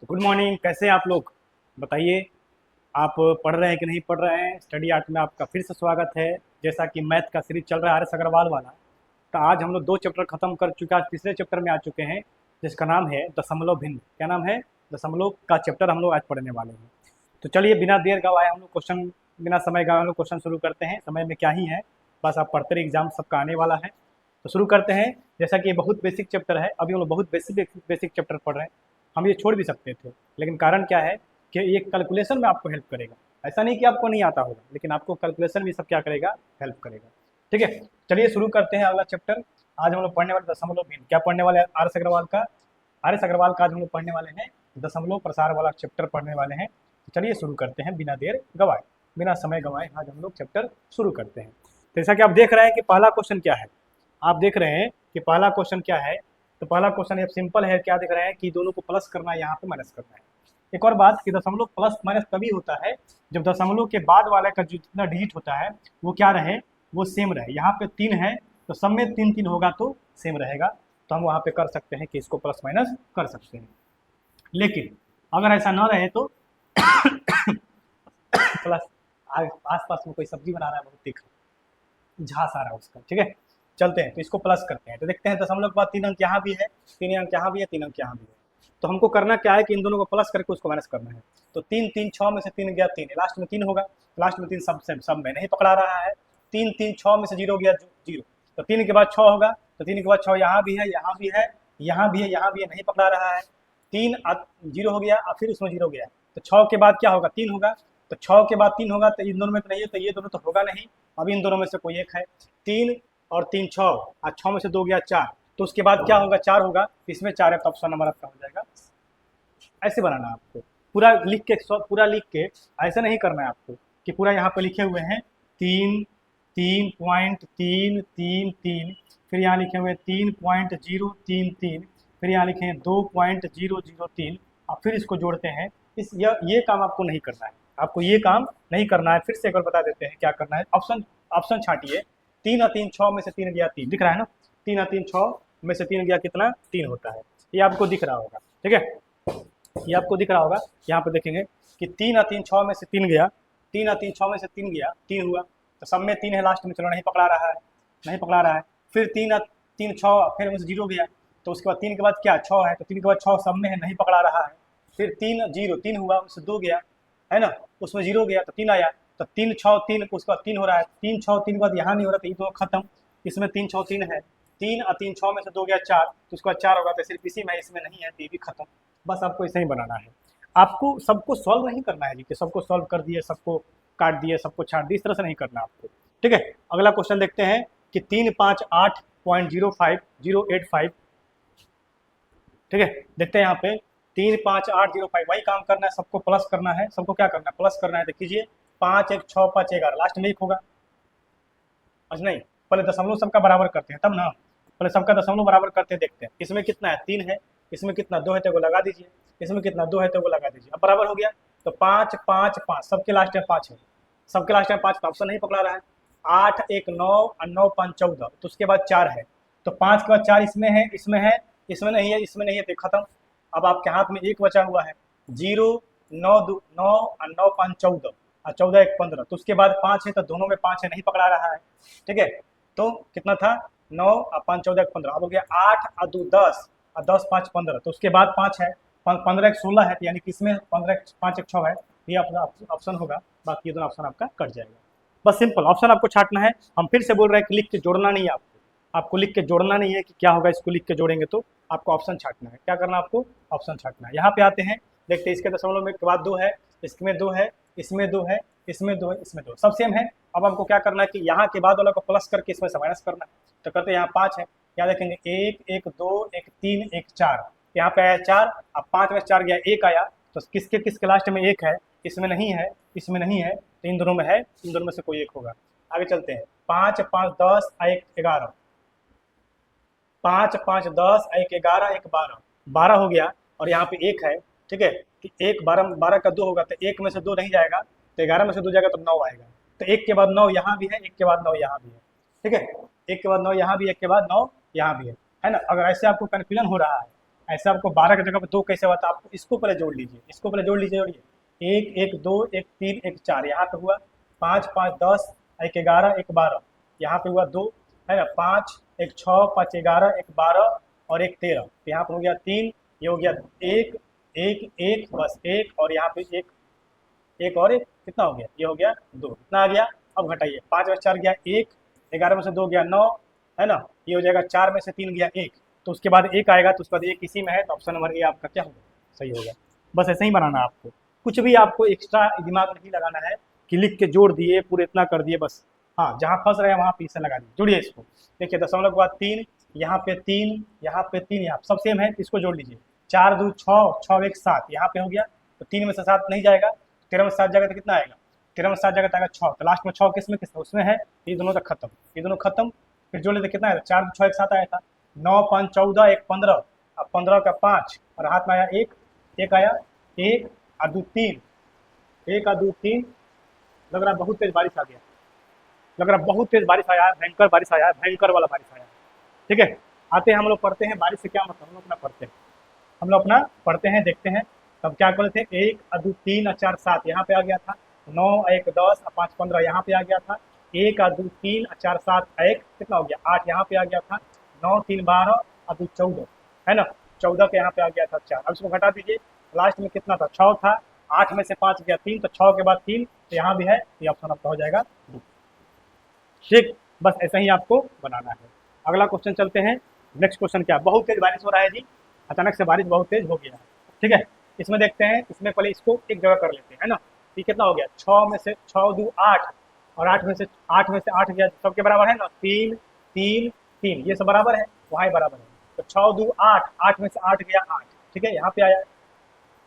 तो good morning, कैसे हैं आप लोग? बताइए, आप पढ़ रहे हैं कि नहीं पढ़ रहे हैं? स्टडी आर्ट में आपका फिर से स्वागत है। जैसा कि मैथ का सीरीज चल रहा है आर एस अग्रवाल वाला, तो आज हम लोग 2 चैप्टर खत्म कर चुके हैं। आज तीसरे चैप्टर में आ चुके हैं, जिसका नाम है दशमलव भिन्न। क्या नाम है? दशमलव का चैप्टर हम लोग आज पढ़ने वाले हैं। तो चलिए बिना देर गवाए हम लोग बिना समय गवाए हम लोग क्वेश्चन शुरू करते हैं। समय में क्या ही है, बस आप पढ़ते रहिए, एग्जाम सबका आने वाला है। तो शुरू करते हैं। जैसा कि ये बहुत बेसिक चैप्टर है, अभी हम लोग बहुत बेसिक बेसिक चैप्टर पढ़ रहे हैं। हम ये छोड़ भी सकते थे, लेकिन कारण क्या है कि ये कैलकुलेशन में आपको हेल्प करेगा। ऐसा नहीं कि आपको नहीं आता होगा, लेकिन आपको कैलकुलेशन भी सब क्या करेगा, हेल्प करेगा। ठीक है, चलिए शुरू करते हैं अगला चैप्टर। आज हम लोग पढ़ने वाले दशमलव भिन्न। क्या पढ़ने वाले हैं? आर एस अग्रवाल का आज हम लोग पढ़ने वाले हैं दशमलव प्रसार वाला चैप्टर पढ़ने वाले हैं। तो चलिए शुरू करते हैं बिना देर गवाए, बिना समय गवाए आज हम लोग चैप्टर शुरू करते हैं। तो जैसा कि आप देख रहे हैं कि पहला क्वेश्चन क्या है, आप देख रहे हैं कि पहला क्वेश्चन क्या है। तो पहला क्वेश्चन अब सिंपल है। क्या दिख रहा है कि दोनों को प्लस करना है, यहाँ पे माइनस करना है। एक और बात कि दशमलव प्लस माइनस तभी होता है जब दशमलव के बाद वाले का जो जितना डिजिट होता है वो क्या रहे, वो सेम रहे। यहाँ पे 3 है तो सब में 3 3 होगा तो सेम रहेगा। तो हम वहाँ पे कर सकते हैं कि इसको प्लस माइनस कर सकते हैं। लेकिन अगर ऐसा ना रहे तो प्लस आस पास में कोई सब्जी बना रहा है, बहुत तीखा झांस आ रहा है उसका। ठीक है, चलते हैं तो इसको प्लस करते हैं। तो देखते हैं दशमलव के बाद 3 अंक यहाँ भी है, 3 अंक यहाँ भी है, 3 अंक यहाँ भी है। तो हमको करना क्या है कि इन दोनों को प्लस करके उसको माइनस करना है। तो 3 3 6 में से 3 गया 3, लास्ट में 3 होगा। लास्ट में 3 सब में नहीं पकड़ा रहा है। 3 3 6 में से 0 गया 0। तो 3 के बाद 6 होगा, तो 3 के बाद 6 यहाँ भी है, यहाँ भी है, यहाँ भी है, यहाँ भी है, नहीं पकड़ा रहा है। 3 0 हो गया और फिर उसमें 0 गया। तो 6 के बाद क्या होगा? 3 होगा। तो 6 के बाद 3 होगा, तो इन दोनों में तो नहीं है, तो ये दोनों तो होगा नहीं। अभी इन दोनों में से कोई एक है। 3 और 3 6, और 6 में से 2 गया 4। तो उसके बाद क्या होगा? 4 होगा। इसमें 4 है तो ऑप्शन नंबर आपका हो जाएगा। ऐसे बनाना आपको, पूरा लिख के ऐसा नहीं करना है आपको कि पूरा यहाँ पे लिखे हुए हैं 3 3.333, फिर यहाँ लिखे हुए 3.033, फिर यहाँ लिखे हैं 2.003, और फिर इसको जोड़ते हैं। ये काम आपको नहीं करना है, आपको ये काम नहीं करना है। फिर से एक बार बता देते हैं क्या करना है। Option option छाटिए। 3 और 3 6 में से 3 गया 3, दिख रहा है ना? 3 और 3 6 में से 3 गया कितना? 3 होता है। ये आपको दिख रहा होगा। ठीक है, ये आपको दिख रहा होगा। यहाँ पे देखेंगे कि 3 और 3 6 में से 3 गया, 3 और 3 6 में से 3 गया, 3 हुआ। तो सब में 3 है, लास्ट में चलो नहीं पकड़ा रहा है, नहीं पकड़ा रहा है। फिर 3 और 3 6, फिर उसमें 0 गया। तो उसके बाद 3 के बाद क्या? 6 है, तो 3 के बाद 6 सब में है, नहीं पकड़ा रहा है। फिर 3 0 3 हुआ, उससे 2 गया, है ना? उसमें 0 गया तो 3 आया। तो 3 6 3, उसके बाद 3 हो रहा है। 3 6 3 के बाद यहाँ नहीं हो रहा, तो ये तो खत्म। इसमें 3 6 3 है। 3 और 3 6 में से 2 गया 4, तो उसके बाद 4 होगा। तो सिर्फ इसी में, इसमें नहीं है, तो ये भी खत्म। बस आपको ऐसे ही बनाना है। आपको सबको सॉल्व नहीं करना है जी कि सबको सॉल्व कर दिए, सबको काट दिए, सबको छाट दिए, इस तरह से नहीं करना आपको। ठीक है, अगला क्वेश्चन देखते हैं कि 358.05085। ठीक है, देखते हैं यहाँ पे 35805, वही काम करना है, सबको प्लस करना है। सबको क्या करना है? प्लस करना है। तो कीजिए 5 1 6 5 11, लास्ट में 1 होगा। अच्छा नहीं, पहले दशमलव सबका बराबर करते हैं तब ना। पहले सबका दशमलव बराबर करते हैं, देखते हैं। इसमें कितना है? 3 है। इसमें कितना? 2 है, तो वो लगा दीजिए। इसमें कितना? 2 है, तो वो लगा दीजिए। अब बराबर हो गया। तो 5 5 5, सबके लास्ट में 5 है, सबके लास्ट में 5, तो ऑप्शन नहीं पकड़ा रहा है। 8 1 9 और 9 5 14, तो उसके बाद 4 है। तो 5 के बाद 4 इसमें है, इसमें है, इसमें नहीं है, इसमें नहीं है, तो खत्म। अब आपके हाथ में 1 बचा हुआ है। 0 9 2 9 और 9 5 14, और 14 1 15, तो उसके बाद 5 है, तो दोनों में 5 है, नहीं पकड़ा रहा है। ठीक है, तो कितना था? 9 और 5 14 1 15। अब हो गया 8 और 2 10, और 10 5 15, तो उसके बाद 5 है, 15 1 16 है, यानी कि इसमें 15 5 1 6 है। ये ऑप्शन होगा, बाकी ये दोनों ऑप्शन आपका कट जाएगा। बस सिंपल ऑप्शन आपको छाटना है। हम फिर से बोल रहे हैं कि लिख के जोड़ना नहीं है आपको लिख के जोड़ना नहीं है कि क्या होगा। इसको लिख के जोड़ेंगे तो आपको ऑप्शन छाटना है। क्या करना है आपको? ऑप्शन छाटना है। यहाँ पे आते हैं, देखते हैं इसके दशमलव में के बाद 2 है, इसमें 2 है, इसमें 2 है, इसमें 2 है, इसमें 2, सब सेम है। अब हमको क्या करना है कि यहाँ के बाद वाला को प्लस करके इसमें से माइनस करना है। तो करते हैं यहाँ 5 है, यहाँ देखेंगे 1 1 2 1 3 1 4, यहाँ पे आया 4। अब 5 में 4 गया, 1 आया। तो किसके लास्ट में 1 है? इसमें नहीं है, इसमें नहीं है, तो इन दोनों में है, इन दोनों में से कोई एक होगा। आगे चलते हैं। 5 5 10 1 11, 5 5 10 1 11 1 12, 12 हो गया। और यहाँ पे 1 है। ठीक है, कि 1 12 का 2 होगा, तो 1 में से 2 नहीं जाएगा, तो 11 में से 2 जाएगा तो 9 आएगा। तो 1 के बाद 9 यहाँ भी है, 1 के बाद 9 यहाँ भी है। ठीक है, 1 के बाद 9 यहाँ भी, 1 के बाद 9 यहाँ भी है ना? अगर ऐसे आपको कन्फ्यूजन हो रहा है ऐसे आपको 12 की जगह पे 2 कैसे होता है, आपको इसको पहले जोड़ लीजिए, इसको पहले जोड़ लीजिए, जोड़िए 1 1 2 1 3 1 4, यहाँ पे हुआ 5 5 10 1 11 1 12, यहाँ पे हुआ 2 है ना, 5 1 6 5 11 1 12 और 1 13, तो यहाँ पे हो गया 3, ये हो गया 1 1 1 बस 1 और यहाँ पे 1 1 और 1 कितना हो गया, ये हो गया 2, कितना आ गया। अब घटाइए, 5 में 4 गया 1, 11 में से 2 गया 9 है ना, ये हो जाएगा 4 में से 3 गया 1, तो उसके बाद 1 आएगा, तो उसके बाद 1 इसी में है, तो ऑप्शन नंबर ए आपका क्या होगा, सही होगा। बस ऐसे ही बनाना आपको, कुछ भी आपको एक्स्ट्रा दिमाग नहीं लगाना है कि लिख के जोड़ दिए पूरे इतना कर दिए बस। हाँ, जहाँ फंस रहे हैं वहाँ पीछे लगा दिए, जोड़िए इसको। देखिए दशमलव के बाद 3, यहाँ पे 3, यहाँ पे 3, यहाँ सब सेम है, इसको जोड़ लीजिए। 4 2 6 6 1 7, यहाँ पे हो गया, तो 3 में से 7 नहीं जाएगा, 13 में 7 जाएगा तो कितना आएगा, 13 में 7 जाएगा तो आएगा 6, तो लास्ट में 6 किस में उसमें है, ये दोनों तक खत्म, ये दोनों खत्म, फिर जोड़ लेते कितना आया, 4 2 6 1 7 आया था, 9 5 14 1 15, अब 15 का 5 और हाथ में आया 1 1 आया, 1 और 2 3, 1 और 2 3, लग रहा है बहुत तेज बारिश आ गया, लग रहा है बहुत तेज बारिश आया है, भयंकर बारिश आया है, भयंकर वाला बारिश आया है। ठीक है, आते हैं हम लोग पढ़ते हैं बारिश से क्या मतलब, हम लोग अपना पढ़ते हैं, हम लोग अपना पढ़ते हैं, देखते हैं। तब क्या करते थे, 1 और 2 3 और 4 7 यहाँ पे आ गया था, 9 1 10 और 5 15 यहाँ पे आ गया था, 1 और 2 3 और 4 7 1 कितना हो गया 8 यहाँ पे आ गया था, 9 3 12 और 2 14 है ना, 14 के यहाँ पे आ गया था 4, अब इसको घटा दीजिए, लास्ट में कितना था 6 था, 8 में से 5 गया 3, तो 6 के बाद 3, तो यहाँ भी है, ये ऑप्शन आपका हो जाएगा 2। ठीक, बस ऐसा ही आपको बनाना है। अगला क्वेश्चन चलते हैं। नेक्स्ट क्वेश्चन क्या, बहुत तेज बारिश हो रहा है जी, अचानक से बारिश बहुत तेज हो गया है। ठीक है, इसमें देखते हैं, इसमें पहले इसको एक जगह कर लेते हैं है ना, ये कितना हो गया, 6 में से 6 2 8 और 8 में से 8 गया, सबके बराबर है ना, 3 3 3, ये सब बराबर है, वहाँ ही बराबर है, तो 6 2 8, 8 में से 8 गया 8, ठीक है, यहाँ पे आया,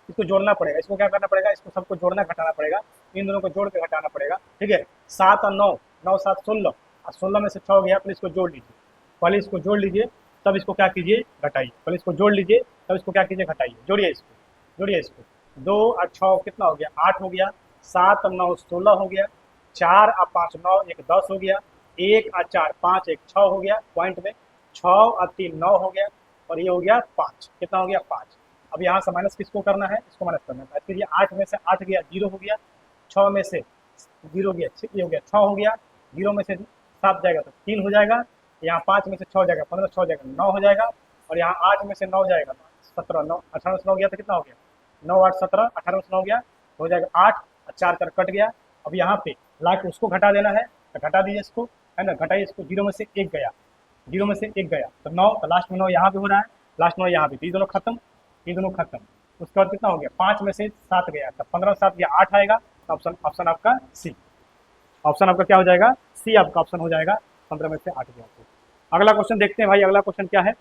इसको जोड़ना पड़ेगा, इसको क्या करना पड़ेगा, इसको सबको जोड़ना घटाना पड़ेगा, इन दोनों को जोड़ के घटाना पड़ेगा। ठीक है, 7 और 9, 9 7 16 और 16 में से 6 गया, पहले इसको जोड़ लीजिए, पहले इसको जोड़ लीजिए, तब इसको क्या कीजिए घटाइए, पहले इसको जोड़ लीजिए तब इसको क्या कीजिए घटाइए, जोड़िए इसको, जोड़िए इसको, 2 और 6 कितना हो गया 8 हो गया, 7 और 9 16 हो गया, 4 और 5 9 1 10 हो गया, 1 और 4 5 1 6 हो गया पॉइंट में, 6 और 3 9 हो गया, और ये हो गया 5, कितना हो गया 5। अब यहाँ से माइनस किसको करना है, इसको माइनस करना है, फिर ये 8 में से 8 गया 0 हो गया, 6 में से 0 गया, ये हो गया 6 हो गया, 0 में से 7 जाएगा तो 3 हो जाएगा, यहाँ 5 में से 6 जाएगा 15, 6 जाएगा 9 हो जाएगा, और यहाँ 8 में से 9 जाएगा 17, 9 18 में से 9 गया तो कितना हो गया, 9 8 17, 18 में से 9 गया तो हो जाएगा 8 और 4 4 कट गया। अब यहाँ पे लास्ट उसको घटा देना है, तो घटा दीजिए इसको है ना, घटाइए इसको, 0 में से 1 गया, 0 में से 1 गया तो 9, तो लास्ट में 9 यहाँ पे हो रहा है, लास्ट 9 यहाँ पे, तो ये दोनों खत्म, ये दोनों खत्म। उसके बाद कितना हो गया, 5 में से 7 गया, तो 15 7 गया 8 आएगा, तो ऑप्शन ऑप्शन आपका सी, ऑप्शन आपका क्या हो जाएगा, सी आपका ऑप्शन हो जाएगा, 15 में से 8 गया। तो अगला क्वेश्चन देखते हैं भाई, अगला क्वेश्चन क्या है,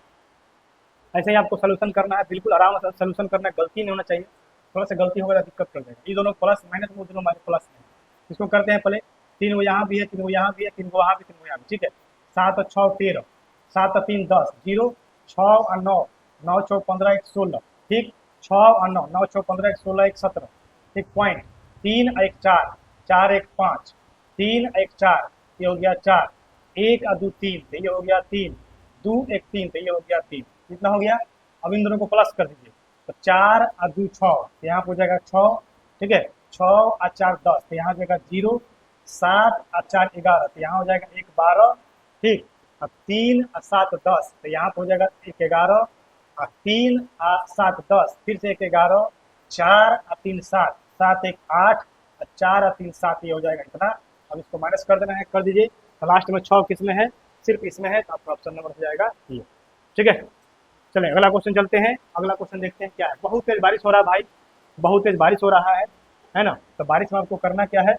ऐसे ही आपको सोल्यूशन करना है, बिल्कुल आराम से सोल्यूशन करना है, गलती नहीं होना चाहिए, थोड़ा सा गलती होगा तो दिक्कत कर देगा, ये दोनों प्लस माइनस, वो दोनों प्लस है। इसको करते हैं पहले, 3 वो यहाँ भी है, 3 वो यहाँ भी है, 3 वो वहाँ भी, 3 वो यहाँ भी, ठीक है, 7 और 6 13, 7 और 3 10, 0, 6 और 9, 9 6 15 1 16, ठीक, 6 और 9, 9 6 15 1 16 1 17, ठीक, पॉइंट, 3 और 1 4, 4 1 5, 3 1 4, ये हो गया 4, 1 और 2 3, तो ये हो गया 3, 2 1 3, तो ये हो गया 3, कितना हो गया। अब इन दोनों को प्लस कर दीजिए, तो 4 और 2 6, तो यहाँ हो जाएगा 6, ठीक है, 6 और 4 10, तो यहाँ हो जाएगा 0, 7 और 4 11, तो यहाँ हो जाएगा 1 12, ठीक, अब 3 और 7 10, तो यहाँ हो जाएगा 1 11, और 3 और 7 10, फिर से 1 11, 4 और 3 7, 7 1 8, और 4 और 3 7, ये हो जाएगा इतना। अब इसको माइनस कर देना है, कर दीजिए, तो लास्ट में 6 किस में है, सिर्फ इसमें है, तो आपका ऑप्शन नंबर हो जाएगा ये। ठीक है, चलें अगला क्वेश्चन चलते हैं, अगला क्वेश्चन देखते हैं क्या है। बहुत तेज बारिश हो रहा है भाई, बहुत तेज बारिश हो रहा है ना, तो बारिश में आपको करना क्या है,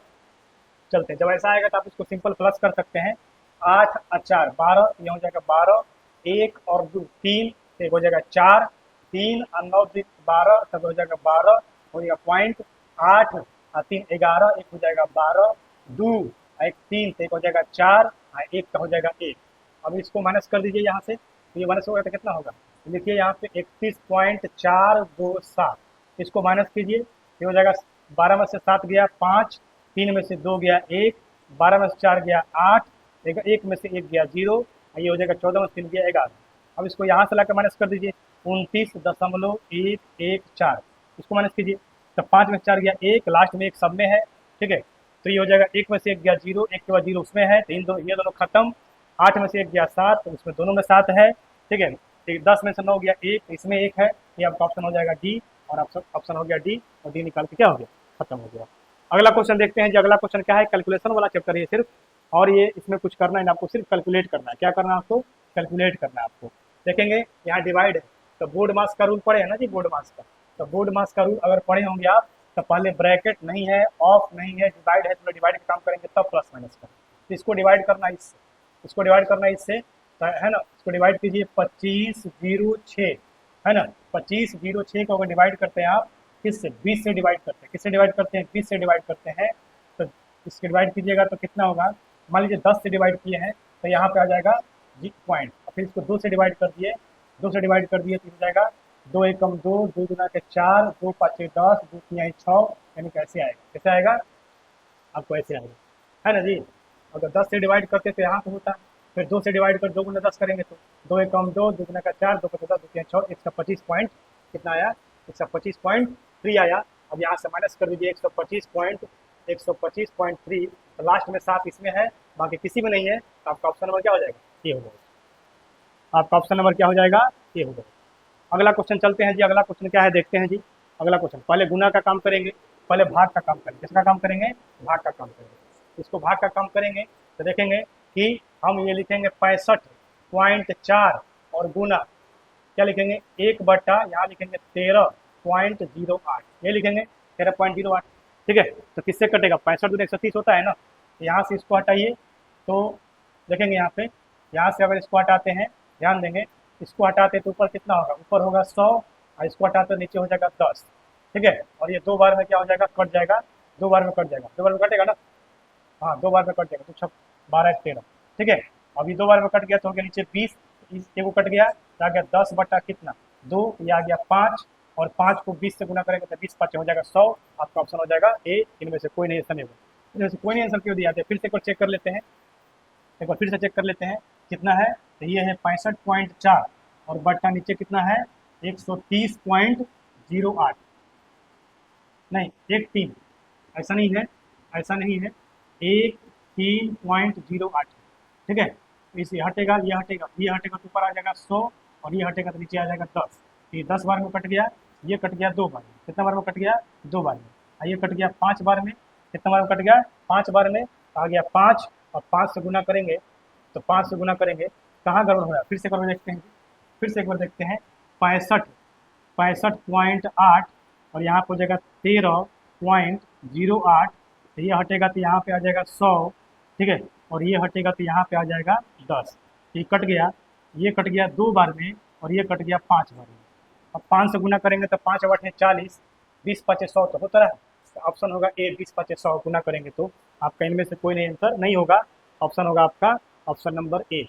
चलते हैं, जब ऐसा आएगा तो आप इसको सिंपल प्लस कर सकते हैं, 8 और 4 12, ये हो जाएगा 12, 1 और 2 3, तो एक हो जाएगा 4, 3 और 9 12, तब हो जाएगा 12, हो जाएगा पॉइंट, 8 और 3 11, एक हो जाएगा 12, 2 1 3, तो एक हो जाएगा 4, और 1 का हो जाएगा 1। अब इसको माइनस कर दीजिए यहाँ से, तो ये माइनस होगा तो कितना होगा, देखिए यहाँ पे 31.427, इसको माइनस कीजिए, ये हो जाएगा 12 में से 7 गया 5, 3 में से 2 गया 1, 12 में से 4 गया 8, 1 में से 1 गया 0, ये हो जाएगा 14 में से 3 गया 11। अब इसको यहाँ से लाकर माइनस कर दीजिए, 29.114, इसको माइनस कीजिए। तो 5 में 4 गया 1, लास्ट में 1 सब में है, ठीक है। तो ये हो जाएगा 1 में से 1 गया 0, 1 के बाद 0 उसमें है, तो ये दोनों खत्म। 8 में से 1 गया 7, तो उसमें दोनों में 7 है, ठीक है। ठीक, 10 में से 9 गया 1, इसमें 1 है, ये आपका ऑप्शन हो जाएगा डी, और ऑप्शन हो गया डी, और डी निकाल के क्या हो गया, खत्म हो गया। अगला क्वेश्चन देखते हैं जी। अगला क्वेश्चन क्या है, कैलकुलेशन वाला चैप्टर है सिर्फ, और ये इसमें कुछ करना है ना, आपको सिर्फ कैलकुलेट करना है। क्या करना है आपको, कैलकुलेट करना है आपको। देखेंगे यहाँ डिवाइड है, तो बोर्ड मास का रूल पढ़े है ना जी, बोर्ड मास का। तो बोर्ड मास का रूल अगर पढ़े होंगे आप, तो पहले ब्रैकेट नहीं है, ऑफ नहीं है, डिवाइड है, तो डिवाइड का काम करेंगे तब प्लस माइनस का। तो इसको डिवाइड करना है इससे, इसको डिवाइड करना है इससे, तो है ना, इसको डिवाइड कीजिए 25/06, है ना। 25/06 को अगर डिवाइड करते हैं आप किससे, 20 से डिवाइड करते हैं, किससे डिवाइड करते हैं, 20 से डिवाइड करते हैं। तो इसके डिवाइड कीजिएगा तो कितना होगा, मान लीजिए 10 से डिवाइड किए हैं, तो यहाँ पे आ जाएगा जी पॉइंट, और फिर इसको 2 से डिवाइड कर दिए, 2 से डिवाइड कर दिए तो हो जाएगा 2 एकम 2, 2 गुना के 4, 2 5 10, 2 3 6, यानी कैसे आएगा, कैसे आएगा आपको, ऐसे आएगा, है ना जी। अगर 10 से डिवाइड करते तो यहाँ पे होता, फिर 2 से डिवाइड कर 2 गुना 10 करेंगे तो 2 एकम 2, 2 गुना का 4, 2 5 10, 2 3 6, 125 पॉइंट कितना आया, 125.3 आया। अब यहाँ से माइनस कर दीजिए 125.3, तो लास्ट में 7 इसमें है, बाकी किसी में नहीं है, तो आपका ऑप्शन नंबर क्या हो जाएगा, ये हो जाएगा। आपका ऑप्शन नंबर क्या हो जाएगा, ये हो जाएगा। अगला क्वेश्चन चलते हैं जी। अगला क्वेश्चन क्या है देखते हैं जी। अगला क्वेश्चन, पहले गुना का काम करेंगे, पहले भाग का काम करेंगे। किसका काम करेंगे, भाग का काम करेंगे। इसको भाग का काम करेंगे तो देखेंगे कि हम ये लिखेंगे 65.4, और गुना क्या लिखेंगे, 1 बटा यहाँ लिखेंगे 13.08, ये लिखेंगे 13.08, ठीक है। तो किससे कटेगा, 65 दूनी 130 होता है ना, तो यहाँ से इसको हटाइए, तो देखेंगे यहाँ पे, यहाँ से अगर इसको हटाते हैं, ध्यान देंगे, इसको हटाते तो ऊपर कितना होगा, ऊपर होगा 100, और इसको हटाते नीचे हो जाएगा 10, ठीक है। और ये 2 बार में क्या हो जाएगा, कट जाएगा, 2 बार में कट जाएगा, 2 बार में कटेगा ना, हाँ 2 बार में कट जाएगा, तो 6 12 13, ठीक है। अभी 2 बार में कट गया तो हो गया नीचे 20, एगो कट गया तो आ गया 10 बटा कितना 2, ये आ गया 5, और 5 को 20 से गुना करेंगे तो 20 5 हो जाएगा 100, आपका ऑप्शन हो जाएगा ए। इनमें से कोई नहीं आंसर नहीं होगा, इनमें से कोई नहीं आंसर क्यों दिया, फिर से एक बार चेक कर लेते हैं, एक बार फिर से चेक कर लेते हैं कितना है, तो ये है 65.4, और बट्टा नीचे कितना है 130.08, नहीं 13, ऐसा नहीं है, ऐसा नहीं है, 13.08, ठीक है। तो इसे हटेगा, ये हटेगा, ये हटेगा तो ऊपर आ जाएगा 100, और ये हटेगा तो नीचे आ जाएगा 10, तो ये 10 बार में कट गया, ये कट गया 2 बार में, कितना बार में कट गया, 2 बार में, और ये कट गया 5 बार में, कितना बार में कट गया, 5 बार में, आ गया 5, और 5 से गुना करेंगे, तो 5 से गुना करेंगे, कहाँ गड़बड़ हो रहा है, फिर से एक बार देखते हैं, फिर से एक बार देखते हैं, 65.8, और यहाँ पर हो जाएगा 13.08, तो ये हटेगा तो यहाँ पे आ जाएगा 100, ठीक है, और ये हटेगा तो यहाँ पे आ जाएगा 10, ये कट गया, ये कट गया 2 बार में, और ये कट गया 5 बार में। अब 5 से गुना करेंगे तो 5 8 है 40, 20 5 100 तो होता है, ऑप्शन होगा ए, 20 5 100 गुना करेंगे तो आपका इनमें से कोई नहीं आंसर नहीं होगा, ऑप्शन होगा आपका ऑप्शन नंबर ए।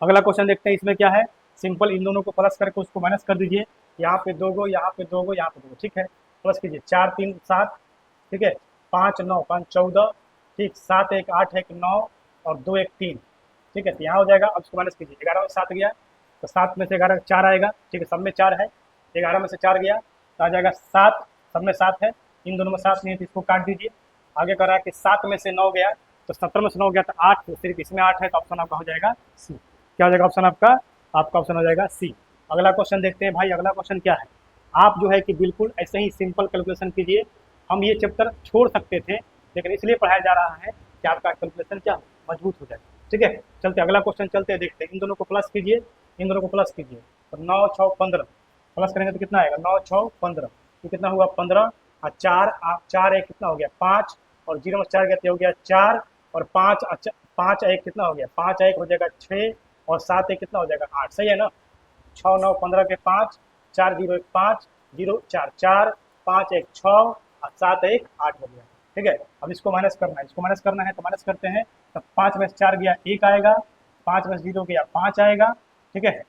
अगला क्वेश्चन देखते हैं, इसमें क्या है, सिंपल इन दोनों को प्लस करके उसको माइनस कर दीजिए, यहाँ पे 2 गो, यहाँ पे 2 गो, यहाँ पे 2 गो, ठीक है। प्लस कीजिए 4 3 7, ठीक है, 5 9 5 14, ठीक, 7 1 8 1 9, और 2 1 3, ठीक है। तो यहाँ हो जाएगा, अब इसको माइनस कीजिए, 11 में 7 गया तो 7 में से 11 4 आएगा, ठीक है, सब में 4 है, 11 में से 4 गया तो आ जाएगा 7, सब में 7 है, इन दोनों में 7 नहीं है तो इसको काट दीजिए। आगे कर रहा है कि 7 में से 9 गया तो 70 में से 9 गया तो 8, तो सिर्फ इसमें 8 है, तो ऑप्शन आपका हो जाएगा सी। क्या हो जाएगा ऑप्शन आपका, आपका ऑप्शन हो जाएगा सी। अगला क्वेश्चन देखते हैं भाई। अगला क्वेश्चन क्या है, आप जो है कि बिल्कुल ऐसे ही सिंपल कैलकुलेशन कीजिए। हम ये चैप्टर छोड़ सकते थे, लेकिन इसलिए पढ़ाया जा रहा है कि आपका कैलकुलेशन क्या हो, मजबूत हो जाए, ठीक है। चलते अगला क्वेश्चन चलते हैं, देखते हैं। इन दोनों को प्लस कीजिए, इन दोनों को प्लस कीजिए, तो 9 6 15 प्लस करेंगे तो कितना आएगा, 9 6 15, ये कितना हुआ 15, और 4 1 कितना हो गया 5, और 0 में 4 गया तो हो गया 4, और 5 5 1 कितना हो गया, 5 1 हो जाएगा 6, और 7 1 कितना हो जाएगा 8, सही है ना। 6 9 15 के 5, 4 0 1 5 0 4 4 5 1 6, और 7 1 8 हो गया, ठीक है। अब इसको माइनस करना है, इसको माइनस करना है तो माइनस करते हैं, तो 5 में से 4 गया 1 आएगा, 5 में से 0 गया 5 आएगा, ठीक है,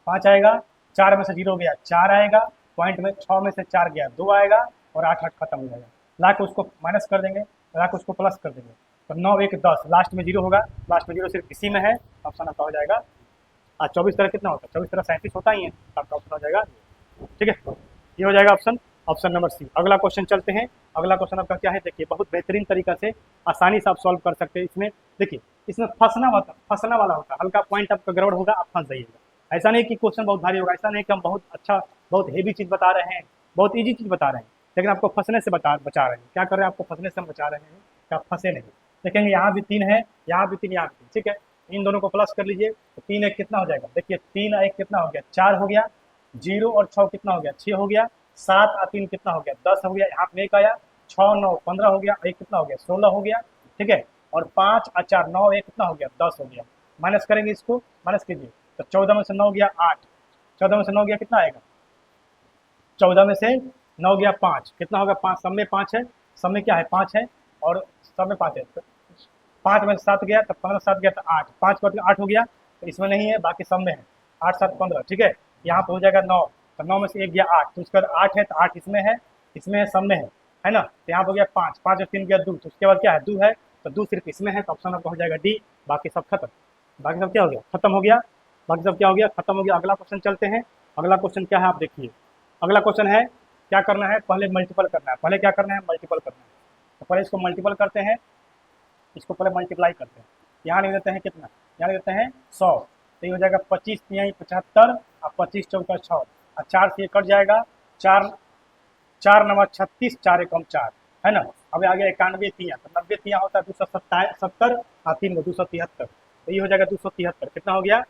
5 आएगा, 4 में से 0 गया 4 आएगा, पॉइंट में 6 में से 4 गया 2 आएगा, और 8 8 खत्म हो जाएगा, ला के उसको माइनस कर देंगे, ला के उसको प्लस कर देंगे, तो 9 1 10, लास्ट में 0 होगा, लास्ट में 0 सिर्फ इसी में है, ऑप्शन आपका हो जाएगा और 24 कितना होता है, 24 37 होता ही है, तो आपका ऑप्शन हो जाएगा ये। ठीक है, ये हो जाएगा ऑप्शन, ऑप्शन नंबर सी। अगला क्वेश्चन चलते हैं। अगला क्वेश्चन आपका क्या है, देखिए बहुत बेहतरीन तरीका से आसानी से आप सॉल्व कर सकते हैं इसमें। देखिए इसमें फंसना वाला होता है, हल्का पॉइंट आपका गड़बड़ होगा, आप फंस जाइएगा। ऐसा नहीं कि क्वेश्चन बहुत भारी होगा, ऐसा नहीं कि हम बहुत अच्छा बहुत हेवी चीज़ बता रहे हैं, बहुत ईजी चीज़ बता रहे हैं, लेकिन आपको फंसने से बचा रहे हैं। क्या कर रहे हैं, आपको फंसने से हम बचा रहे हैं कि आप फंसे नहीं। देखेंगे यहाँ भी 3 है, यहाँ भी 3, यहाँ भी 3, ठीक है। इन दोनों को प्लस कर लीजिए तो 3 1 कितना हो जाएगा, देखिए 3 1 कितना हो गया, 4 हो गया। 0 और 6 कितना हो गया, 6 हो गया। 7 और 3 कितना हो गया, 10 हो गया। यहाँ पे 1 आया, 6 9 15 हो गया, 1 कितना हो गया, 16 हो गया। ठीक है, और 5 और 4 9 1 कितना हो गया, 10 हो गया। माइनस करेंगे, इसको माइनस कीजिए तो 14 में से 9 गया 8, 14 में से 9 गया कितना आएगा, 14 में से 9 गया 5, कितना होगा 5, सब में 5 है, सब में क्या है 5 है, और सब में 5 है। तो 5 में से 7 गया तो 15 7 गया तो 8, 5 का 8 हो गया, तो इसमें नहीं है, बाकी सब में है। 8 7 15, ठीक है। यहाँ पे हो जाएगा 9, तो 9 में से 1 गया 8, तो उसके बाद 8 है, तो 8 इसमें है, सब में है ना। तो यहाँ पे हो गया 5, 5 और 3 गया 2, तो उसके बाद क्या है 2 है, तो 2 सिर्फ इसमें है, तो ऑप्शन आपका हो जाएगा डी। बाकी सब खत्म, बाकी सब क्या हो गया, खत्म हो गया, बाकी सब क्या हो गया, खत्म हो गया। अगला क्वेश्चन चलते हैं। अगला क्वेश्चन क्या है, आप देखिए। अगला क्वेश्चन है, क्या करना है, पहले मल्टीपल करना है। पहले क्या करना है, मल्टीपल करना है। तो पहले इसको मल्टीपल करते हैं, इसको पहले मल्टीप्लाई करते हैं। यहाँ लिख देते हैं कितना, यहाँ लिख देते हैं 100, तो ये हो जाएगा 25 तिहाई 75 और 25 चौका 6, और 4 से ये कट जाएगा, 4 4 नवा 36, 4 एकम 4, है ना। अब आ गया 91 तिया, तो 90 तिया होता है 270 और 3 में 273, तो ये हो जाएगा 273, कितना हो गया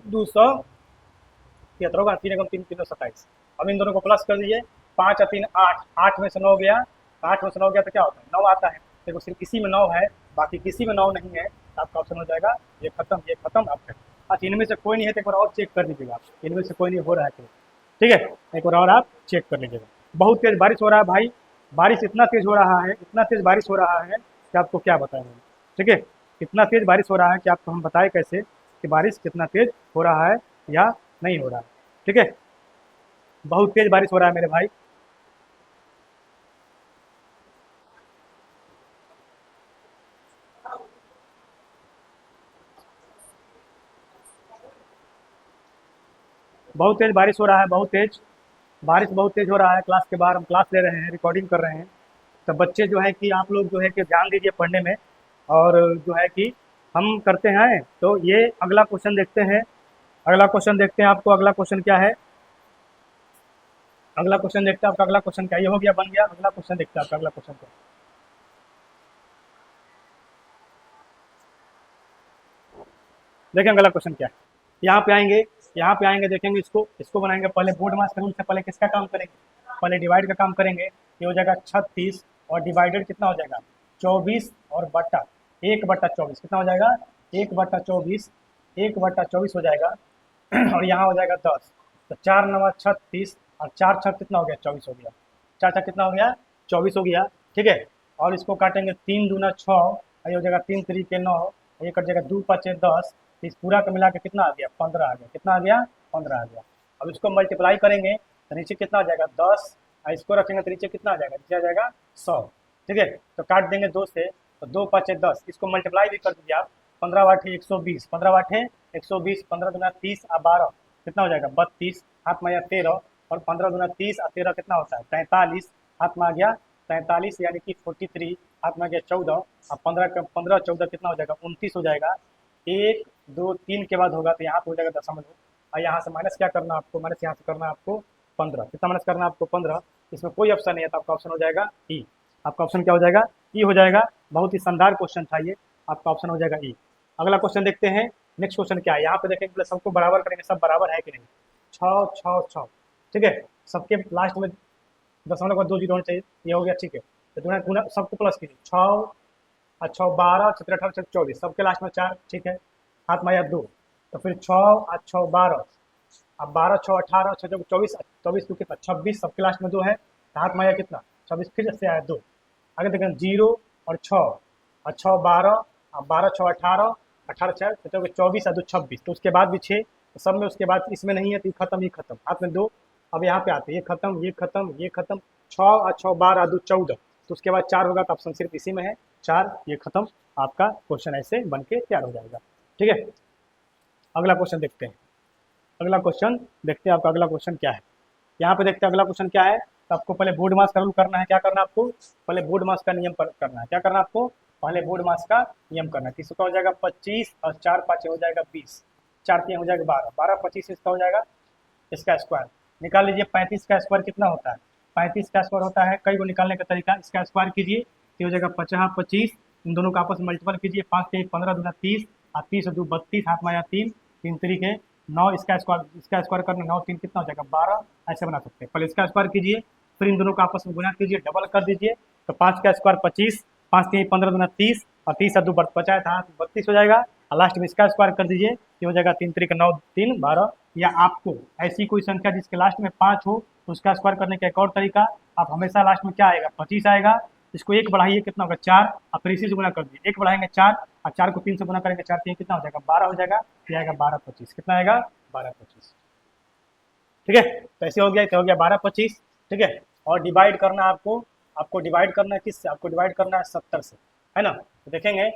273 होगा, 3 एकम 3 327। अब इन दोनों को प्लस कर दीजिए, 5 और 3 8, 8 में से 9 गया, 8 में से 9 गया तो क्या होता है 9 आता है। देखो सिर्फ इसी में 9 है, बाकी किसी में 9 नहीं है, तो आपका ऑप्शन हो जाएगा ये खत्म, ये खत्म आपका। अच्छा इनमें से कोई नहीं है तो एक बार और चेक कर लीजिएगा, इनमें से कोई नहीं हो रहा है तो ठीक है, एक बार और आप चेक कर लीजिएगा। बहुत तेज बारिश हो रहा है भाई, बारिश इतना तेज हो रहा है, इतना तेज बारिश हो रहा है कि आपको क्या बताएं हम। ठीक है, इतना तेज बारिश हो रहा है कि आपको हम बताएं कैसे कि बारिश कितना तेज हो रहा है या नहीं हो रहा है। ठीक है, बहुत तेज बारिश हो रहा है मेरे भाई। बहुत तेज बारिश हो रहा है, बहुत तेज बारिश, बहुत तेज हो रहा है। क्लास के बाहर हम क्लास ले रहे हैं, रिकॉर्डिंग कर रहे हैं, तो बच्चे जो है कि आप लोग जो है कि ध्यान दीजिए पढ़ने में। और जो है कि हम करते हैं, तो ये अगला क्वेश्चन देखते हैं। अगला क्वेश्चन देखते हैं, आपको अगला क्वेश्चन क्या है, अगला क्वेश्चन देखते हैं आपका। अगला क्वेश्चन क्या, ये हो गया, बन गया। अगला क्वेश्चन देखते हैं आपका, अगला क्वेश्चन क्या। देखें अगला क्वेश्चन क्या है। यहाँ पे आएंगे, यहाँ पे आएंगे, देखेंगे इसको, इसको बनाएंगे। पहले बोर्ड मास रूल से पहले किसका काम करेंगे, पहले डिवाइड का काम करेंगे। ये हो जाएगा 36, और डिवाइडेड कितना हो जाएगा 24, और बटा 1/24 कितना हो जाएगा 1/24, 1/24 हो जाएगा। और यहाँ हो जाएगा 10, तो 4 9 36, और 4 6 कितना हो गया 24 हो गया, 4 6 कितना हो गया 24 हो गया। ठीक है, और इसको काटेंगे 3 दूना 6, ये हो जाएगा 3 3 के 9, ये कट जाएगा 2 5 10, इस पूरा का मिला के कितना आ गया 15 आ गया, कितना आ गया 15 आ गया। अब इसको मल्टीप्लाई करेंगे तो नीचे कितना आ जाएगा 10, और इसको रखेंगे तो नीचे कितना आ जाएगा, नीचे आ जाएगा 100। ठीक है, तो काट देंगे 2 से, तो 2 5 10, इसको मल्टीप्लाई भी कर दीजिए आप। 15 वाटे 120, 15 वाटे 120, 15 दूना 30 और 12 कितना हो जाएगा 32, हाथ में आया 13, और 15 दूना 30 और 13 कितना होता है 43, हाथ में आ गया 43, यानी कि 43, हाथ में आ गया 14, और 15 का 15 14 कितना हो जाएगा 29 हो जाएगा। 1 2 3 के बाद होगा तो यहाँ पे हो जाएगा दशमलव, और यहाँ से माइनस क्या करना आपको, माइनस यहाँ से करना आपको 15, कितना माइनस करना आपको 15। इसमें कोई ऑप्शन नहीं है, तो आपका ऑप्शन हो जाएगा ई। आपका ऑप्शन क्या हो जाएगा, ई हो जाएगा। बहुत ही शानदार क्वेश्चन था ये, आपका ऑप्शन हो जाएगा ई। अगला क्वेश्चन देखते हैं। नेक्स्ट क्वेश्चन क्या है, यहाँ पे देखेंगे पहले सबको बराबर करेंगे, सब बराबर है कि नहीं, 6 6 6। ठीक है, सबके लास्ट में दशमलव का 2 जीरो होना चाहिए, ये हो गया। ठीक है, तो गुना गुना सबको प्लस कीजिए, 6 अच्छा 12 17 18 24, सबके लास्ट में 4। ठीक है, हाथ में आया 2, तो फिर 6 अच्छा 12, अब 12 6 18 6 24, 24 2 कितना 26, सबके लास्ट में 2 है, तो हाथ में आया कितना 26, फिर से आया 2। आगे देखें 0 और 6, और 6 12, और 12 6 18, 18 6 24 और 2 26, तो उसके बाद भी 6, तो सब में उसके बाद इसमें नहीं है, तो ये खत्म, ये खत्म, हाथ में 2। अब यहाँ पे आते हैं, ये खत्म, ये खत्म, ये खत्म, 6 और 6 12 2 14, तो उसके बाद 4 होगा, तो ऑप्शन सिर्फ इसी में है 4, ये खत्म। आपका क्वेश्चन ऐसे बन के तैयार हो जाएगा। ठीक है, अगला क्वेश्चन देखते हैं। अगला क्वेश्चन देखते हैं आपका अगला क्वेश्चन क्या है। यहाँ पे देखते हैं अगला क्वेश्चन क्या है। तो आपको पहले बोर्ड मास का रूल करना है। क्या करना है आपको? पहले बोर्ड मास का नियम करना है। क्या करना है आपको? पहले बोर्ड मास का नियम करना है। इसका हो जाएगा 25 और 4 5 हो जाएगा 20, 4 3 हो जाएगा 12, 12 25 इसका हो जाएगा इसका स्क्वायर। निकाल लीजिए 35 का स्क्वायर कितना होता है। 35 का स्क्वायर होता है, कई को निकालने का तरीका, इसका स्क्वायर कीजिए तो हो जाएगा 50 25, इन दोनों का आपस में मल्टीपल कीजिए, 5 के 15 दूना 30 और 30 और 2 32, हाथ में आया 3 3 तरीके 9, इसका स्क्वायर करना 9 3 कितना हो जाएगा 12, ऐसे बना सकते हैं। पहले इसका स्क्वायर कीजिए, फिर इन दोनों का आपस में गुना कीजिए, डबल कर दीजिए, तो 5 का स्क्वायर 25, 5 3 15 दूना 30 और 30 और 2 बचाया था 32 हो जाएगा, और लास्ट में इसका स्क्वायर कर दीजिए, ये हो जाएगा 3 तरीके 9 3 12। या आपको ऐसी कोई संख्या जिसके लास्ट में 5 हो तो उसका स्क्वायर करने का एक और तरीका, आप हमेशा लास्ट में क्या आएगा 25 आएगा, इसको 1 बढ़ाइए कितना होगा 4, और फिर इसी से गुना कर दीजिए, 1 बढ़ाएंगे 4 और 4 को 3 से गुना करेंगे, 4 3 कितना हो जाएगा 12 हो जाएगा, ये आएगा 12 25, कितना आएगा 12 25। ठीक है, तो ऐसे हो गया, तो हो गया 12 25। ठीक है, और डिवाइड करना आपको डिवाइड करना है किससे? आपको डिवाइड करना है 70 से, है ना। तो देखेंगे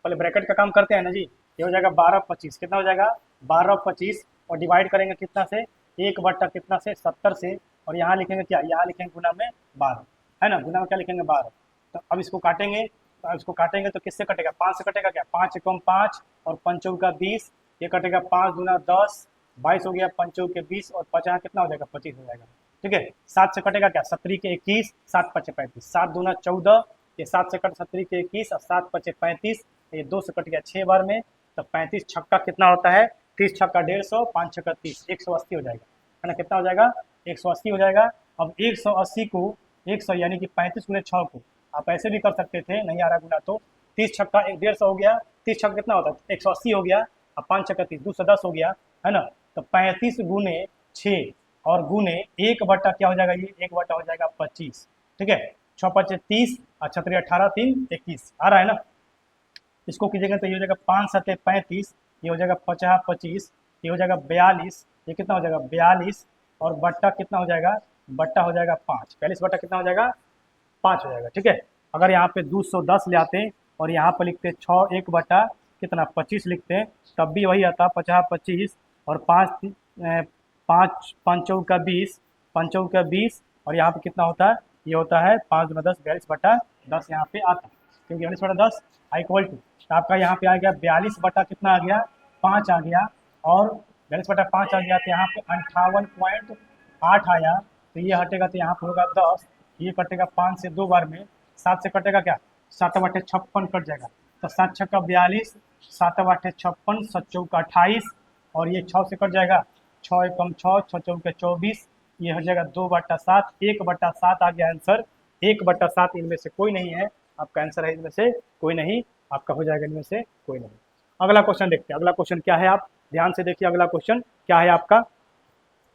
पहले ब्रैकेट का काम करते हैं ना जी। ये हो जाएगा 12 25, कितना हो जाएगा 12 25, और डिवाइड करेंगे कितना से 1 बट्टा कितना से 70 से, और यहाँ लिखेंगे क्या, यहाँ लिखेंगे गुना में 12, है ना, गुना में क्या लिखेंगे 12। तो अब इसको काटेंगे, तो किससे कटेगा 5 से कटेगा क्या, 5 एकम 5 और 5 का 20, ये कटेगा 5 दूना 10 22 हो गया, 5 के 20 और 50 कितना हो जाएगा 25 हो जाएगा। ठीक है, 7 से कटेगा क्या 17 के 21, 7 5 35, 7 दूना 14, ये 7 से कट 17 के 21 और 7 5 35, ये 2 से कट गया 6 बार में, तो 35 छक्का कितना होता है 30 छक्का 150, 5 छक्का 30, 180 हो जाएगा, है ना, कितना हो जाएगा 180 हो जाएगा। अब 180 को 100 यानी कि 35 गुने 6 को आप ऐसे भी कर सकते थे, नहीं आ रहा गुना तो 30 छक्का 150 हो गया, 30 छक्का कितना होता है 180 हो गया, अब 5 छक्का 30 210 हो गया, है ना। तो 35 गुने 6 और गुने 1 बट्टा क्या हो जाएगा, ये 1 बट्टा हो जाएगा 25। ठीक है, 6 5 30 और 6 18 3 21 आ रहा है ना। इसको कीजिएगा तो ये हो जाएगा 5 7 35, ये हो जाएगा 50 25, ये हो जाएगा 42, ये कितना हो जाएगा 42, और बट्टा कितना हो जाएगा, बट्टा हो जाएगा 5, 42 बट्टा कितना हो जाएगा 5 हो जाएगा। ठीक है, अगर यहाँ पे 210 ले आते और यहाँ पर लिखते 6 1 बटा कितना 25 लिखते, तब भी वही आता 50 25, और 5 5 5 का 20, 5 का 20, और यहाँ पे कितना होता है, ये होता है 5 गुना 10 42 बटा 10 यहाँ पे आता, क्योंकि 42 बटा 10 इक्वल टू, तो आपका यहाँ पे आ गया 42 बटा कितना आ गया 5 आ गया, और 42 बटा 5 आ गया, तो यहाँ पे 58.8 आया, तो ये हटेगा तो यहाँ पे होगा 10, ये कटेगा 5 से 2 बार में, 7 से कटेगा क्या 7 बटे 56 कट जाएगा, तो 7 छक्का 42, 7 बटे 56, 7 चौका 28, और ये 6 से कट जाएगा, 6 एकम 6, 6 चौके 24, ये हो जाएगा 2 बटा 7, 1 बटा 7 आ गया आंसर, 1 बटा 7 इनमें से कोई नहीं है, आपका आंसर है इनमें से कोई नहीं, आपका हो जाएगा इनमें से कोई नहीं। अगला क्वेश्चन देखते हैं, अगला क्वेश्चन क्या है, आप ध्यान से देखिए अगला क्वेश्चन क्या है आपका,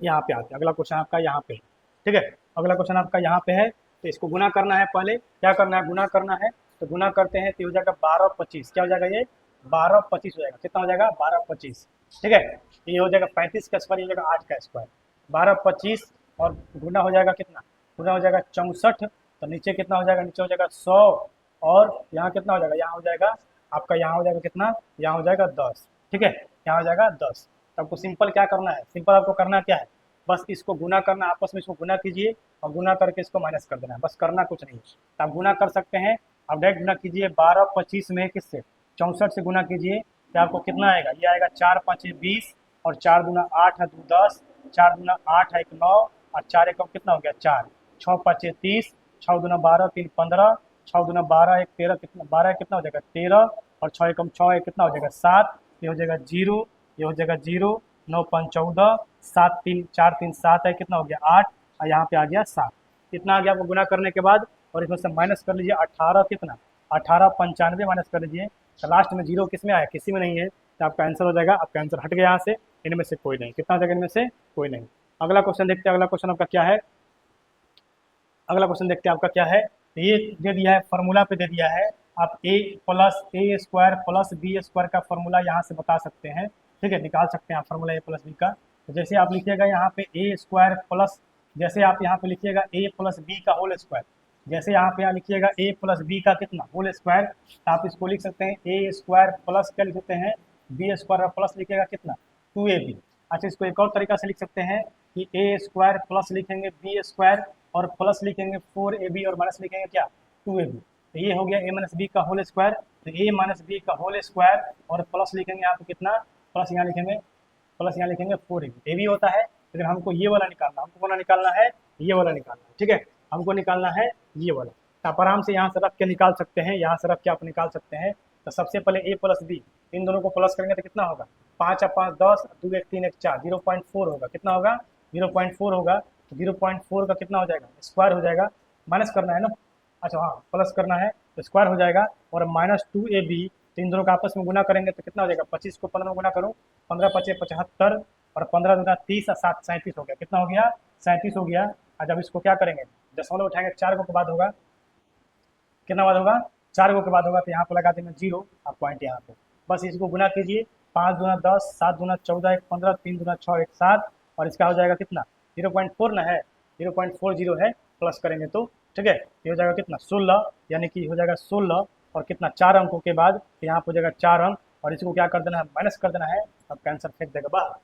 यहाँ पे आते हैं, अगला क्वेश्चन आपका यहाँ पे है। ठीक है, अगला क्वेश्चन आपका यहाँ पे है, तो इसको गुना करना है, पहले क्या करना है गुना करना है, तो गुना करते हैं तो हो जाएगा 12 25, क्या हो जाएगा ये 12 25 हो जाएगा, कितना हो जाएगा 12 25। ठीक है, ये हो जाएगा 35 का स्क्वायर, ये हो जाएगा 8 का स्क्वायर, 12 25 और गुना हो जाएगा कितना, गुना हो जाएगा 64, तो नीचे कितना हो जाएगा, नीचे हो जाएगा 100, और यहाँ कितना हो जाएगा, यहाँ हो जाएगा आपका, यहाँ हो जाएगा कितना, यहाँ हो जाएगा 10। ठीक है, यहाँ हो जाएगा 10। तो आपको सिंपल क्या करना है, सिंपल आपको करना क्या है, बस इसको गुना करना, आपस में इसको गुना कीजिए और गुना करके इसको माइनस कर देना है, बस करना कुछ नहीं। तो आप गुना कर सकते हैं, आप डायरेक्ट गुना कीजिए 12 25 में किससे 64 से गुना कीजिए, तो आपको कितना आएगा, ये आएगा 4 5 20, और 4 दूना 8 है 2 10, 4 दूना 8 है 1 9, और 4 एकम कितना हो गया 4, 6 5 30, 6 दूना 12 3 15, 6 दूना 12 1 13, कितना 12 कितना हो जाएगा 13, और 6 एकम 6 है कितना हो जाएगा 7, ये हो जाएगा 0, ये हो जाएगा 0, 9 5 14, 7 3 4 3 7 है कितना हो गया 8, और यहाँ पे आ गया 7, कितना आ गया आपको गुना करने के बाद, और इसमें से माइनस कर लीजिए 18 कितना 18 95 माइनस कर लीजिए, तो लास्ट में 0 किस में आया, किसी में नहीं है, तो आपका आंसर हो जाएगा, आपका आंसर हट गया यहाँ से, इनमें से कोई नहीं, कितना हो जाएगा इनमें से कोई नहीं। अगला क्वेश्चन देखते हैं, अगला क्वेश्चन आपका क्या है, अगला क्वेश्चन देखते हैं आपका क्या है, ये दे दिया है फॉर्मूला पे दे दिया है, आप a plus A square plus B square का फॉर्मूला यहाँ से बता सकते हैं। ठीक है, निकाल सकते हैं आप फॉर्मूला a प्लस बी का, तो जैसे आप लिखिएगा यहाँ पे ए स्क्वायर प्लस, जैसे आप यहाँ पे लिखिएगा a प्लस बी का होल स्क्वायर, जैसे यहाँ पे लिखिएगा a प्लस बी का कितना होल स्क्वायर, तो आप इसको लिख सकते हैं ए स्क्वायर प्लस क्या लिख सकते हैं बी स्क्वायर और प्लस लिखेगा कितना 2ab। अच्छा इसको एक और तरीका से लिख सकते हैं कि ए स्क्वायर प्लस लिखेंगे बी स्क्वायर और प्लस लिखेंगे 4ab और माइनस लिखेंगे क्या 2ab। तो ये हो गया a माइनस बी का होल स्क्वायर, तो a माइनस बी का होल स्क्वायर और प्लस लिखेंगे यहाँ पे कितना, प्लस यहाँ लिखेंगे, प्लस यहाँ लिखेंगे 4ab। ए भी होता है लेकिन हमको ये वाला निकालना, हमको वाला निकालना है, ये वाला निकालना है, ठीक है, हमको निकालना है ये वाला। तो आप आराम से यहाँ से रख के निकाल सकते हैं, यहाँ से रख के आप निकाल सकते हैं। तो सबसे पहले a प्लस बी, इन दोनों को प्लस करेंगे तो कितना होगा 5 और 5 10, 2 1 3 1 4, 0.4 होगा, कितना होगा 0.4 होगा। तो 0.4 का कितना हो जाएगा स्क्वायर हो जाएगा, माइनस करना है ना, अच्छा हाँ प्लस करना है तो स्क्वायर हो जाएगा, और माइनस 2ab, तो इन दोनों का आपस में गुना करेंगे तो कितना हो जाएगा 25 को 15 में गुना करो, 15 पचे 75 और 15 दूना 30 और 7 37 हो गया, कितना हो गया 37 हो गया। आज अब इसको क्या करेंगे, दशमलव उठाएंगे 4 को के बाद होगा, कितना बाद होगा 4 को के बाद होगा, तो यहाँ पर लगा देंगे 0 आप पॉइंट यहाँ पे, बस इसको गुना कीजिए, 5 दूना 10, 7 दूना 14, 1 15, 3 दूना 6 1 7, और इसका हो जाएगा कितना 0.4 ना है, 0.40 है, प्लस करेंगे तो ठीक है, ये हो जाएगा कितना 16, यानी कि हो जाएगा 16 और कितना 4 अंकों के बाद, तो यहाँ पर हो जाएगा 4 अंक, और इसको क्या कर देना है माइनस कर देना है, अब आंसर फेंक देगा बाहर,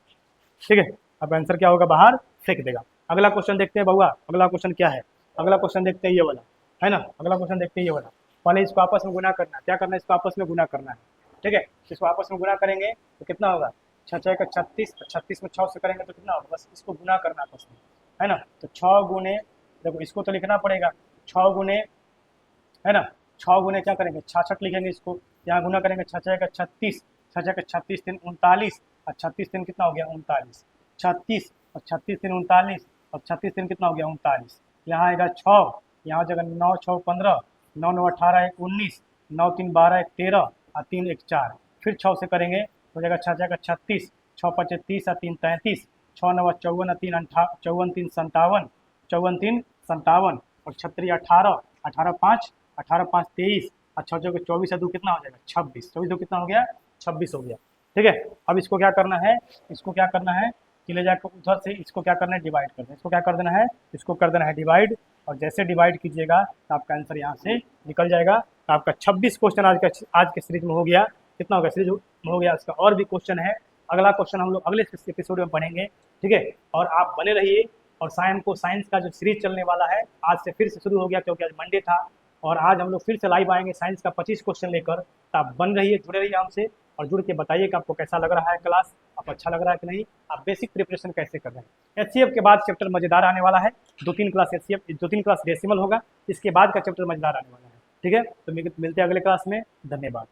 ठीक है, अब आंसर क्या होगा बाहर फेंक देगा। अगला क्वेश्चन देखते हैं बहुआ, अगला क्वेश्चन क्या है, अगला क्वेश्चन देखते हैं ये वाला, है ना, अगला क्वेश्चन देखते हैं ये वाला। पहले इसको आपस में गुना करना है, क्या करना है इसको आपस में गुना करना है, ठीक है, इसको आपस में गुना करेंगे तो कितना होगा 6 6 का 36, 36 में 6 से करेंगे तो कितना होगा, बस इसको गुना करना है आपस में, है ना। तो 6 गुने, देखो इसको तो लिखना पड़ेगा 6 गुने, है ना, 6 गुने क्या करेंगे 66 लिखेंगे, इसको यहाँ गुना करेंगे 6 6 का 36, 6 6 का 36 3 39, और 36 3 कितना हो गया 39, 36 और 36 3 39, और 36 3 कितना हो गया 39, यहाँ आएगा 6, यहाँ हो जाएगा 9 6 15, 9 9 18 1 19, 9 3 12 1 13 और 3 1 4, फिर 6 से करेंगे हो जाएगा 6 6 का 36, 6 5 30 और 3 33, 6 9 54 और 3 54 3 57, 54 3 57, और 36 18, 18 5 18 5 23, और 6 6 24 और 2 कितना हो जाएगा 26, 24 2 कितना हो गया 26 हो गया, ठीक है। अब इसको क्या करना है, इसको क्या करना है कि ले जाकर उधर से इसको क्या करना है डिवाइड करना है, इसको क्या कर देना है, इसको कर देना है डिवाइड, और जैसे डिवाइड कीजिएगा तो आपका आंसर यहाँ से निकल जाएगा। तो आपका 26 क्वेश्चन आज के सीरीज में हो गया, कितना हो गया सीरीज में हो गया, इसका और भी क्वेश्चन है, अगला क्वेश्चन हम लोग अगले एपिसोड में पढ़ेंगे, ठीक है। और आप बने रहिए, और साइंस का जो सीरीज चलने वाला है आज से फिर से शुरू हो गया, क्योंकि आज मंडे था, और आज हम लोग फिर से लाइव आएंगे साइंस का 25 क्वेश्चन लेकर। तो आप बन रहिए, जुड़े रहिए हमसे, और जुड़ के बताइए कि आपको कैसा लग रहा है क्लास, आप अच्छा लग रहा है कि नहीं, आप बेसिक प्रिपरेशन कैसे कर रहे हैं। एचसीएफ के बाद चैप्टर मजेदार आने वाला है, 2-3 क्लास एचसीएफ, 2-3 क्लास डेसिमल होगा, इसके बाद का चैप्टर मजेदार आने वाला है, ठीक है। तो मिलते हैं अगले क्लास में, धन्यवाद।